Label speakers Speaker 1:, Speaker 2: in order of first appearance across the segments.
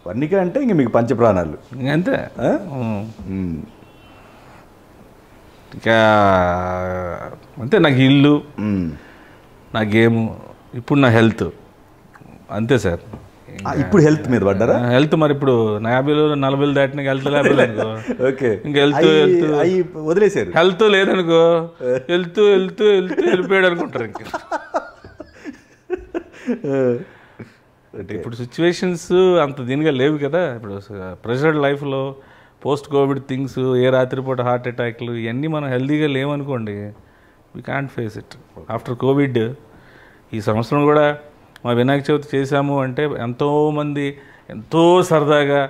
Speaker 1: వర్ణిక అంటే ఇంక మీకు పంచప్రాణాలు
Speaker 2: అంతే. ఇక అంతే, నాకు ఇల్లు, నా గేము, ఇప్పుడు నా హెల్త్, అంతే సార్.
Speaker 1: ఇప్పుడు హెల్త్ మీద పడ్డారా?
Speaker 2: హెల్త్ మరి ఇప్పుడు 50 40 దాటిన హెల్త్ లేకపోతే
Speaker 1: ఓకే,
Speaker 2: ఇంకా హెల్త్
Speaker 1: వదిలేశారు.
Speaker 2: హెల్త్ లేదనుకో హెల్త్ వెళ్ళిపోయాడు అనుకుంటారు ఇంకా. అంటే ఇప్పుడు సిచ్యువేషన్స్ అంత దీనిగా లేవు కదా. ఇప్పుడు ప్రెషర్డ్ లైఫ్లో పోస్ట్ కోవిడ్ థింగ్స్, ఏ రాత్రిపూట హార్ట్ అటాక్లు, ఇవన్నీ మనం హెల్తీగా లేవనుకోండి, we can't face it. After COVID ఈ సంవత్సరం కూడా మా వినాయక చవితి చేశాము అంటే ఎంతోమంది ఎంతో సరదాగా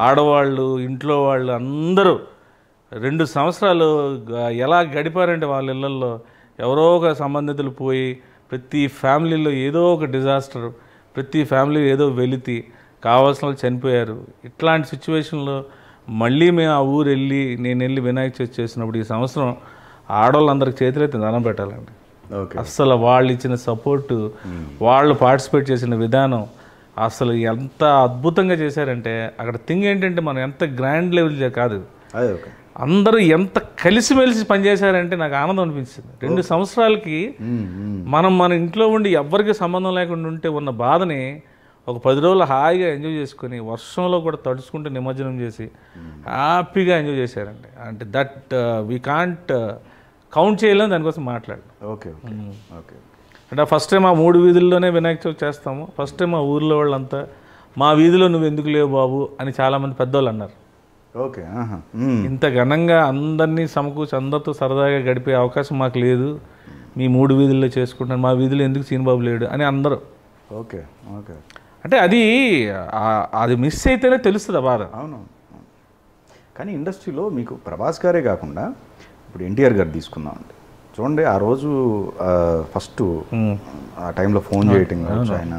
Speaker 2: ఆడవాళ్ళు, ఇంట్లో వాళ్ళు అందరూ 2 సంవత్సరాలు ఎలా గడిపారంటే వాళ్ళ ఇళ్ళల్లో ఎవరో ఒక సంబంధితులు పోయి, ప్రతి ఫ్యామిలీలో ఏదో ఒక డిజాస్టర్, ప్రతి ఫ్యామిలీ ఏదో వెలితి, కావాల్సిన వాళ్ళు చనిపోయారు. ఇట్లాంటి సిచ్యువేషన్లో మళ్ళీ మేము ఆ ఊరు వెళ్ళి, నేను వెళ్ళి వినాయక చవితి చేసినప్పుడు ఈ సంవత్సరం ఆడవాళ్ళందరికి చేతులైతే దండం పెట్టాలండి. అస్సలు వాళ్ళు ఇచ్చిన సపోర్టు, వాళ్ళు పార్టిసిపేట్ చేసిన విధానం అసలు ఎంత అద్భుతంగా చేశారంటే, అక్కడ థింగ్ ఏంటంటే మనం ఎంత గ్రాండ్ లెవెల్ కాదు, అందరూ ఎంత కలిసిమెలిసి పనిచేశారంటే నాకు ఆనందం అనిపించింది. 2 సంవత్సరాలకి మన ఇంట్లో ఉండి ఎవ్వరికి సంబంధం లేకుండా ఉంటే ఉన్న బాధని ఒక 10 రోజులు హాయిగా ఎంజాయ్ చేసుకుని, వర్షంలో కూడా తడుచుకుంటూ నిమజ్జనం చేసి హ్యాపీగా ఎంజాయ్ చేశారండి. అంటే దట్ వీ కాంట్ కౌంట్ చేయలేము, దానికోసం మాట్లాడు.
Speaker 1: Okay okay.
Speaker 2: అంటే ఫస్ట్ టైం ఆ 3 వీధుల్లోనే వినాయక చవితి చేస్తాము. ఫస్ట్ టైం మా ఊర్లో వాళ్ళంతా మా వీధిలో నువ్వు ఎందుకు లేవు బాబు అని చాలామంది పెద్దవాళ్ళు అన్నారు.
Speaker 1: ఓకే,
Speaker 2: ఇంత ఘనంగా అందరినీ సమకూర్చి అందరితో సరదాగా గడిపే అవకాశం మాకు లేదు, మీ 3 వీధుల్లో చేసుకుంటాను, మా వీధిలో ఎందుకు సీనిబాబు లేడు అని అందరూ.
Speaker 1: Okay okay.
Speaker 2: అంటే అది మిస్ అయితేనే తెలుస్తుంది ఆ బాధ.
Speaker 1: అవును. కానీ ఇండస్ట్రీలో మీకు ప్రభాస్ గారే కాకుండా ఇప్పుడు ఎన్టీఆర్ గారు తీసుకుందామండి, చూడండి ఆ రోజు ఫస్ట్ ఆ టైంలో ఫోన్ చేయటం ఆయన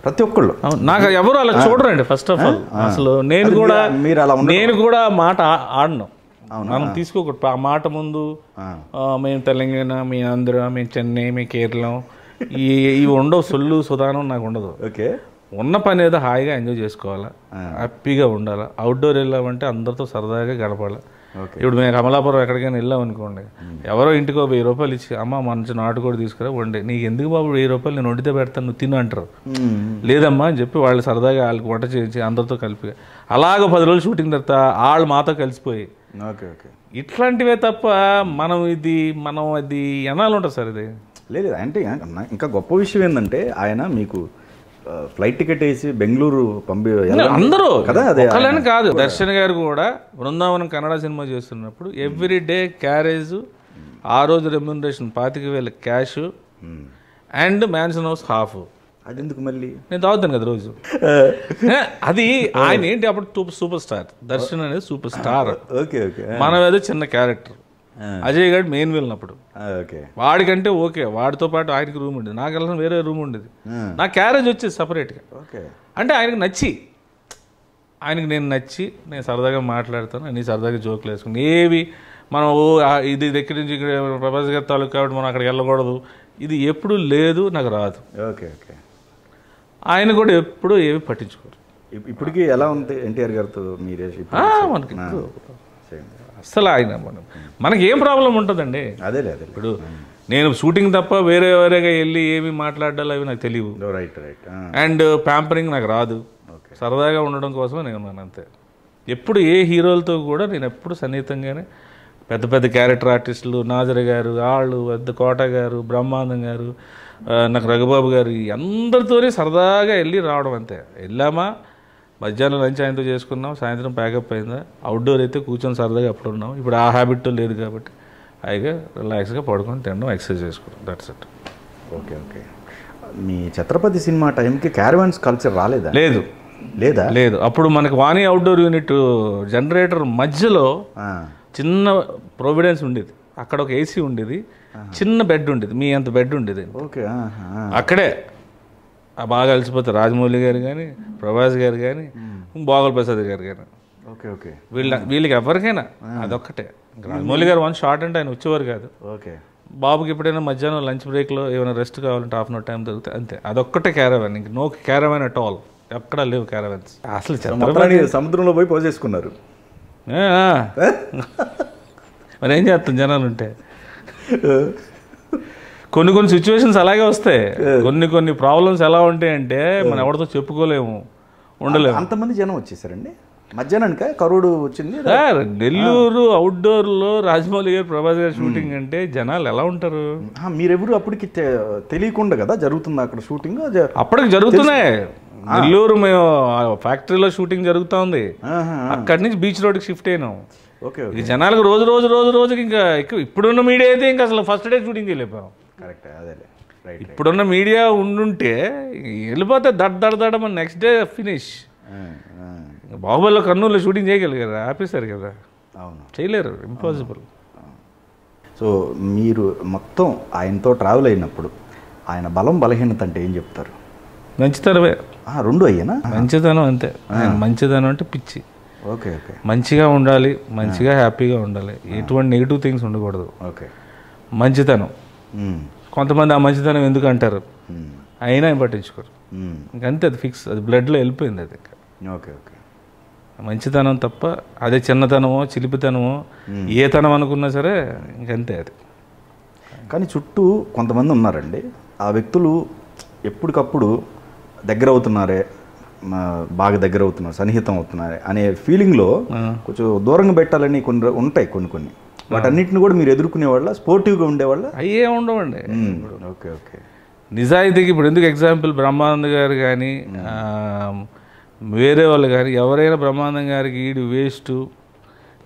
Speaker 1: ప్రతి ఒక్కళ్ళు,
Speaker 2: నాకు ఎవరు అలా చూడరండి. ఫస్ట్ ఆఫ్ ఆల్ అసలు నేను కూడా మాట ఆడను, మనం తీసుకోకూడదు ఆ మాట ముందు. మేము తెలంగాణ, మీ ఆంధ్ర, మేము చెన్నై, మీ కేరళం, ఇవి ఉండవు, సొల్లు సుధానం నాకు ఉండదు.
Speaker 1: ఓకే,
Speaker 2: ఉన్న పని ఏదో హాయిగా ఎంజాయ్ చేసుకోవాలా, హ్యాపీగా ఉండాలా. అవుట్డోర్ వెళ్ళామంటే అందరితో సరదాగా గడపాలి. ఇప్పుడు మేము కమలాపురం ఎక్కడికైనా వెళ్ళాం అనుకోండి, ఎవరో ఇంటికి 1000 రూపాయలు ఇచ్చి, అమ్మ మంచి నాటుకోడి తీసుకురా వండి, నీకు ఎందుకు బాబు 1000 రూపాయలు, నేను వండితే పెడతాను, నువ్వు తిను అంటారు. లేదమ్మా అని చెప్పి వాళ్ళు సరదాగా వాళ్ళకి వంట చేయించి అందరితో కలిపి అలాగ 10 రోజులు షూటింగ్ తర్వాత వాళ్ళు మాతో కలిసిపోయి, ఇట్లాంటివే తప్ప మనం అది ఎనాలు ఉంటుంది సార్. ఇది
Speaker 1: లేదు అంటే ఇంకా గొప్ప విషయం ఏంటంటే ఆయన మీకు ఫ్లైట్ టికెట్ వేసి బెంగళూరు
Speaker 2: అందరూ కదా, ఒకళ్ళని కాదు. దర్శన్ గారు కూడా బృందావనం కన్నడ సినిమా చేస్తున్నప్పుడు ఎవ్రీ డే క్యారేజ్, ఆ రోజు remuneration 25,000 cash and mansion house half.
Speaker 1: అది ఎందుకు మళ్ళీ
Speaker 2: నేను తాగుతాను కదా రోజు. అది ఆయన ఏంటి అప్పుడు సూపర్ స్టార్, దర్శన్ అనేది సూపర్ స్టార్.
Speaker 1: Okay okay.
Speaker 2: మనం ఏదో చిన్న క్యారెక్టర్. అజయ్ గారు మెయిన్ వెళ్ళినప్పుడు వాడికంటే ఓకే, వాడితో పాటు ఆయనకి రూమ్ ఉండేది, నాకు వెళ్ళిన వేరే రూమ్ ఉండేది, నా క్యారేజ్ వచ్చేది సపరేట్గా. అంటే ఆయనకు నచ్చి, నేను నేను సరదాగా మాట్లాడతాను, అన్ని సరదాగా జోకులు వేసుకుని, ఏవి మనం ఇది దగ్గర నుంచి ఇక్కడ ప్రభాస్ గారి తాలూకు కాబట్టి మనం అక్కడికి వెళ్ళకూడదు, ఇది ఎప్పుడు లేదు, నాకు రాదు.
Speaker 1: Okay okay.
Speaker 2: ఆయన కూడా ఎప్పుడు ఏవి పట్టించుకోరు.
Speaker 1: ఇప్పటికీ ఎలా ఉంది ఎన్టీఆర్ గారితో మీరే?
Speaker 2: మనకి అస్సలు ఆయన మనకి ఏం ప్రాబ్లం ఉంటుందండి.
Speaker 1: అదే
Speaker 2: ఇప్పుడు నేను షూటింగ్ తప్ప వేరేగా వెళ్ళి ఏమి మాట్లాడాలి అవి నాకు తెలియవు. అండ్ ప్యాంపరింగ్ నాకు రాదు. సరదాగా ఉండడం కోసమే నేను ఉన్నాను అంతే. ఎప్పుడు ఏ హీరోలతో కూడా నేను ఎప్పుడు సన్నిహితంగానే, పెద్ద పెద్ద క్యారెక్టర్ ఆర్టిస్టులు, నాజర్ గారు, వాళ్ళు పెద్ద కోట గారు, బ్రహ్మానందం గారు, నాకు రఘుబాబు గారు, అందరితోనే సరదాగా వెళ్ళి రావడం అంతే. వెళ్ళామా, మధ్యాహ్నం లంచ్ ఆయనతో చేసుకున్నాం, సాయంత్రం ప్యాకప్ అయిందా, అవుట్డోర్ అయితే కూర్చొని సరదాగా అప్పుడు ఉన్నాం. ఇప్పుడు ఆ హ్యాబిట్ లేదు కాబట్టి హాయిగా రిలాక్స్గా పడుకొని తినడం, ఎక్సర్సైజ్ చేసుకోవడం, దట్స్ ఇట్.
Speaker 1: Okay okay. మీ ఛత్రపతి సినిమా టైంకి క్యారవాన్స్ కల్చర్ రాలేదా?
Speaker 2: లేదు. అప్పుడు మనకి వాణి అవుట్డోర్ యూనిట్ జనరేటర్ మధ్యలో చిన్న ప్రొవిడెన్స్ ఉండేది, అక్కడ ఒక ఏసీ ఉండేది, చిన్న బెడ్ ఉండేది, మీ అంత బెడ్ ఉండేది.
Speaker 1: ఓకే.
Speaker 2: అక్కడే బాగా అలసిపోతారు రాజమౌళి గారు కానీ, ప్రభాస్ గారు కానీ, బాగోల్ ప్రసాద్ గారు కానీ.
Speaker 1: Okay okay.
Speaker 2: వీళ్ళకి ఎవరికైనా అదొక్కటే. రాజమౌళి గారు 1 షాట్ అంటే ఆయన వచ్చేవారు కాదు.
Speaker 1: ఓకే.
Speaker 2: బాబుకి ఎప్పుడైనా మధ్యాహ్నం లంచ్ బ్రేక్లో ఏమైనా రెస్ట్ కావాలంటే హాఫ్ అన్ అవర్ టైం దొరికితే అంతే. అదొక్కటే క్యారవాన్, ఇంక నో క్యారవాన్ అట్ ఆల్. ఎక్కడా లేవు క్యారవెన్స్. అసలు
Speaker 1: మొత్తానికి సముద్రంలో పోయి పోసేసుకున్నారు.
Speaker 2: మరి ఏం చేస్తాం జనాలు ఉంటే. కొన్ని సిచ్యువేషన్స్ అలాగే వస్తాయి. కొన్ని ప్రాబ్లమ్స్ ఎలా ఉంటాయంటే మనం ఎవరితో చెప్పుకోలేము, ఉండలేము.
Speaker 1: అంతమంది జనం వచ్చేసారండి మధ్యాహ్నానిక కరుడు వచ్చింది.
Speaker 2: నెల్లూరు అవుట్డోర్లో రాజమౌళి గారు ప్రభాస్ గారు షూటింగ్ అంటే జనాలు ఎలా ఉంటారు?
Speaker 1: మీరెవరు అప్పటికి తెలియకుండా కదా జరుగుతుంది అక్కడ షూటింగ్?
Speaker 2: అప్పటికి జరుగుతున్నాయి. నెల్లూరు మేము ఫ్యాక్టరీలో షూటింగ్ జరుగుతూ ఉంది. అక్కడి నుంచి బీచ్ రోడ్కి షిఫ్ట్ అయినాం. ఇక జనాలకు రోజుకి ఇంకా ఇప్పుడున్న మీడియా అయితే ఇంకా అసలు ఫస్ట్ డే షూటింగ్ చేయలేకపోయాం.
Speaker 1: కరెక్ట్, అదే
Speaker 2: ఇప్పుడున్న మీడియా ఉండుంటే వెళ్ళిపోతే దడ మన నెక్స్ట్ డే ఫినిష్. బాహుబలిలో కర్నూలులో షూటింగ్ చేయగలిగారు, ఆపేశారు కదా.
Speaker 1: అవును,
Speaker 2: చేయలేరు, ఇంపాసిబుల్.
Speaker 1: సో మీరు మొత్తం ఆయనతో ట్రావెల్ అయినప్పుడు ఆయన బలం బలహీనత అంటే ఏం చెప్తారు?
Speaker 2: మంచితనమే.
Speaker 1: రెండు అయ్యేనా?
Speaker 2: మంచితనం అంతే. మంచితనం అంటే పిచ్చి.
Speaker 1: Okay okay.
Speaker 2: మంచిగా ఉండాలి, మంచిగా హ్యాపీగా ఉండాలి, ఎటువంటి నెగిటివ్ థింగ్స్ ఉండకూడదు.
Speaker 1: ఓకే.
Speaker 2: మంచితనం. కొంతమంది ఆ మంచితనం ఎందుకు అంటారు, అయినా ఆయన పట్టించుకోరు. ఇంకంతే, అది ఫిక్స్, అది బ్లడ్లో వెళ్ళిపోయింది అది.
Speaker 1: Okay okay.
Speaker 2: మంచితనం తప్ప అదే చిన్నతనమో చిలిపితనమో ఏ తనం అనుకున్నా సరే ఇంకంతే అది.
Speaker 1: కానీ చుట్టూ కొంతమంది ఉన్నారండి, ఆ వ్యక్తులు ఎప్పటికప్పుడు దగ్గర అవుతున్నారే, బాగా దగ్గర అవుతున్నారు, సన్నిహితం అవుతున్నారే అనే ఫీలింగ్లో కొంచెం దూరంగా పెట్టాలని కొన్ని ఉంటాయి. కొన్ని వాటన్నిటిని కూడా మీరు ఎదుర్కొనే వాళ్ళ, స్పోర్టివ్గా ఉండేవాళ్ళ?
Speaker 2: అయ్యే ఉండవండి.
Speaker 1: Okay okay.
Speaker 2: నిజాయితీకి ఇప్పుడు ఎందుకు ఎగ్జాంపుల్ బ్రహ్మానంద్ గారు కానీ వేరే వాళ్ళు కానీ ఎవరైనా బ్రహ్మానందం గారికి ఈడు వేస్ట్,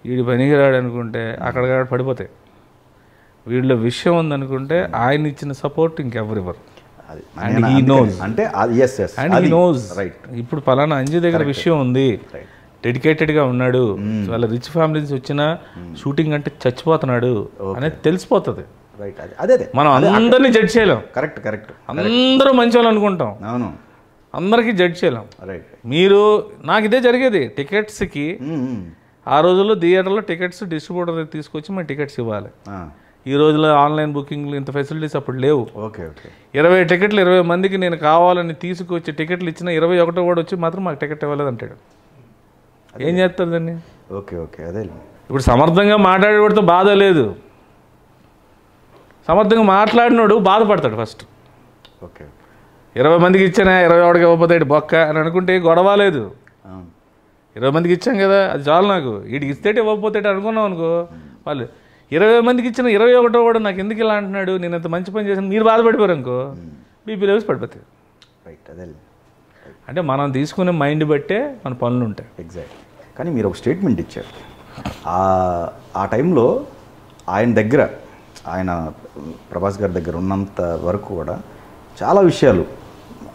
Speaker 2: ఈడు పనికిరాడు అనుకుంటే అక్కడ పడిపోతాయి. వీళ్ళ విషయం ఉందనుకుంటే ఆయన ఇచ్చిన సపోర్ట్ ఇంకెవరివ్వరు. ఇప్పుడు పలానా అంజు దగ్గర విషయం ఉంది, డెడికేటెడ్గా ఉన్నాడు, వాళ్ళ రిచ్ ఫ్యామిలీస్ వచ్చిన షూటింగ్ అంటే చచ్చిపోతున్నాడు అనేది తెలిసిపోతుంది. మనం అందరినీ జడ్జ్ చేయలేం.
Speaker 1: Correct correct.
Speaker 2: అందరూ మంచి వాళ్ళు అనుకుంటాం,
Speaker 1: అవును,
Speaker 2: అందరికీ జడ్జ్ చేయలేం. మీరు నాకు ఇదే జరిగేది. టికెట్స్కి ఆ రోజుల్లో థియేటర్లో టికెట్స్ డిస్ట్రిబ్యూటర్ తీసుకొచ్చి మేము టికెట్స్ ఇవ్వాలి. ఈ రోజులో ఆన్లైన్ బుకింగ్లు ఇంత ఫెసిలిటీస్ అప్పుడు లేవు. 20 టికెట్లు 20 మందికి నేను కావాలని తీసుకొచ్చి టికెట్లు ఇచ్చిన 21 కూడా వచ్చి మాత్రం మాకు టికెట్ ఇవ్వలేదు అంటాడు. ఏం చేస్తారు దాన్ని?
Speaker 1: Okay okay. అదే
Speaker 2: ఇప్పుడు సమర్థంగా మాట్లాడేవాడితో బాధ లేదు, సమర్థంగా మాట్లాడినోడు బాధపడతాడు ఫస్ట్.
Speaker 1: ఓకే.
Speaker 2: 20 మందికి ఇచ్చానా 21కి ఇవ్వకపోతాడు బొక్క అని అనుకుంటే గొడవ లేదు. 20 మందికి ఇచ్చాం కదా అది చాలు, నాకు వీడికి ఇస్తేటే ఇవ్వకపోతాడు అనుకున్నాం అనుకో, వాళ్ళు 20 మందికి ఇచ్చిన 21 కూడా నాకు ఎందుకు ఇలా అంటున్నాడు, నేను ఇంత మంచి పని చేశాను, మీరు బాధపడిపోయారు అనుకో, బీపీ లెవెల్స్ పడిపోతాయి. అంటే మనం తీసుకునే మైండ్ బట్టే మన పనులు ఉంటాయి.
Speaker 1: ఎగ్జాక్ట్. కానీ మీరు ఒక స్టేట్మెంట్ ఇచ్చారు ఆ టైంలో ఆయన దగ్గర, ఆయన ప్రభాస్ గారి దగ్గర ఉన్నంత వరకు కూడా చాలా విషయాలు,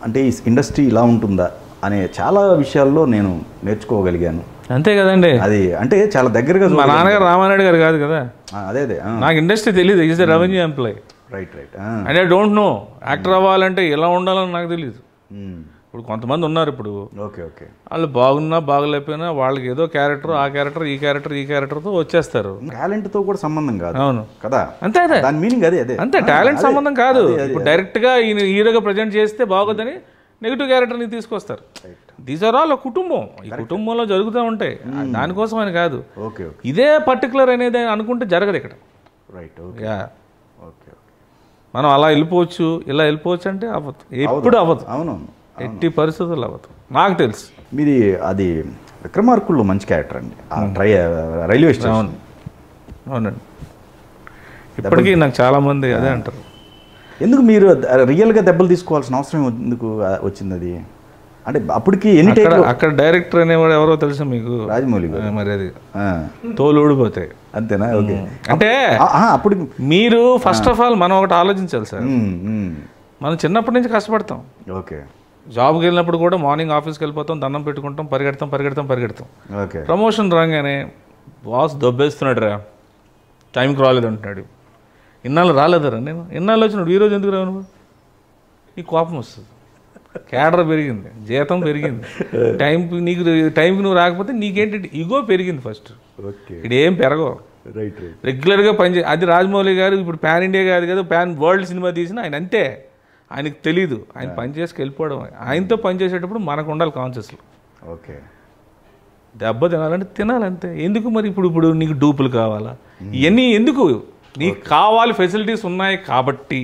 Speaker 1: అంటే ఈ ఇండస్ట్రీ ఇలా ఉంటుందా అనే చాలా విషయాల్లో నేను నేర్చుకోగలిగాను.
Speaker 2: అంతే కదండి.
Speaker 1: అది అంటే చాలా దగ్గరగా.
Speaker 2: మా నాన్నగారు రామానాయుడు గారు కాదు కదా,
Speaker 1: అదే
Speaker 2: నాకు ఇండస్ట్రీ తెలియదు. Is the revenue employ.
Speaker 1: Right.
Speaker 2: అంటే ఐ డోంట్ నో యాక్టర్ అవ్వాలంటే ఎలా ఉండాలని నాకు తెలియదు. ఇప్పుడు కొంతమంది ఉన్నారు, ఇప్పుడు
Speaker 1: ఓకే ఓకే,
Speaker 2: వాళ్ళు బాగున్నా బాగలేకపోయినా వాళ్ళకి ఏదో క్యారెక్టర్, ఆ క్యారెక్టర్ ఈ క్యారెక్టర్తో వచ్చేస్తారు.
Speaker 1: టాలెంట్తో కూడా సంబంధం కాదు.
Speaker 2: అవును
Speaker 1: కదా,
Speaker 2: అంతే అదే
Speaker 1: దాని మీనింగ్ అదే అదే.
Speaker 2: అంతే, టాలెంట్ సంబంధం కాదు. ఇప్పుడు డైరెక్ట్గా ఈయన హీరోగా ప్రజెంట్ చేస్తే బాగోదని నెగిటివ్ క్యారెక్టర్ని తీసుకొస్తారు. దీస్ ఆర్ ఆల్ కుటుంబం, ఈ కుటుంబంలో జరుగుతూ ఉంటాయి, దానికోసం అని కాదు. ఇదే పర్టికులర్ అనేది అనుకుంటే జరగదు ఇక్కడ.
Speaker 1: రైట్. ఓకే.
Speaker 2: మనం అలా వెళ్ళిపోవచ్చు, ఇలా వెళ్ళిపోవచ్చు అంటే అవ్వదు, ఎప్పుడు అవ్వదు.
Speaker 1: అవును,
Speaker 2: ఎట్టి పరిస్థితులు అవ్వదు. నాకు తెలుసు.
Speaker 1: మీది అది విక్రమార్కుల్లో మంచి క్యారెక్టర్ అండి, రైల్వే స్టేషన్.
Speaker 2: అవునండి, ఇప్పటికీ నాకు చాలామంది అదే అంటారు.
Speaker 1: ఎందుకు మీరు రియల్గా దెబ్బలు తీసుకోవాల్సిన అవసరం ఎందుకు వచ్చింది అది? అంటే అప్పటికి
Speaker 2: అక్కడ డైరెక్టర్ అనేవాడు ఎవరో తెలుసా మీకు?
Speaker 1: రాజమౌళి గారు.
Speaker 2: మరి అది తోలు ఊడిపోతాయి
Speaker 1: అంతేనా? ఓకే.
Speaker 2: అంటే
Speaker 1: అప్పుడు మీరు
Speaker 2: ఫస్ట్ ఆఫ్ ఆల్ మనం ఒకటి ఆలోచించాలి సార్, మనం చిన్నప్పటి నుంచి కష్టపడతాం.
Speaker 1: ఓకే.
Speaker 2: జాబ్కి వెళ్ళినప్పుడు కూడా మార్నింగ్ ఆఫీస్కి వెళ్ళిపోతాం, దండం పెట్టుకుంటాం, పరిగెడతాం.
Speaker 1: ఓకే.
Speaker 2: ప్రమోషన్ రాగానే బాస్ దొబ్బేస్తున్నాడు రా, టైంకి రాలేదు అంటున్నాడు. ఇన్నాళ్ళు రాలేదరా, నేను ఇన్నాళ్ళు వచ్చినాడు, ఈరోజు ఎందుకు రావు నువ్వు? ఈ కోపం వస్తుంది. క్యాడర్ పెరిగింది, జీతం పెరిగింది, టైంకి నువ్వు రాకపోతే నీకేంటి ఈగో పెరిగింది ఫస్ట్. ఇక్కడ ఏం పెరగవు, రెగ్యులర్గా పనిచే. అది రాజమౌళి గారు ఇప్పుడు పాన్ ఇండియా కాదు కదా, పాన్ వరల్డ్ సినిమా తీసిన ఆయన అంతే, ఆయనకు తెలీదు, ఆయన పని చేసుకు వెళ్ళిపోవడం. ఆయనతో పని చేసేటప్పుడు మనకు ఉండాలి కాన్షియస్లో.
Speaker 1: ఓకే,
Speaker 2: దెబ్బ తినాలంటే తినాలంతే. ఎందుకు మరి ఇప్పుడు నీకు డూపులు కావాలా? ఇవన్నీ ఎందుకు? నీకు కావాలి, ఫెసిలిటీస్ ఉన్నాయి కాబట్టి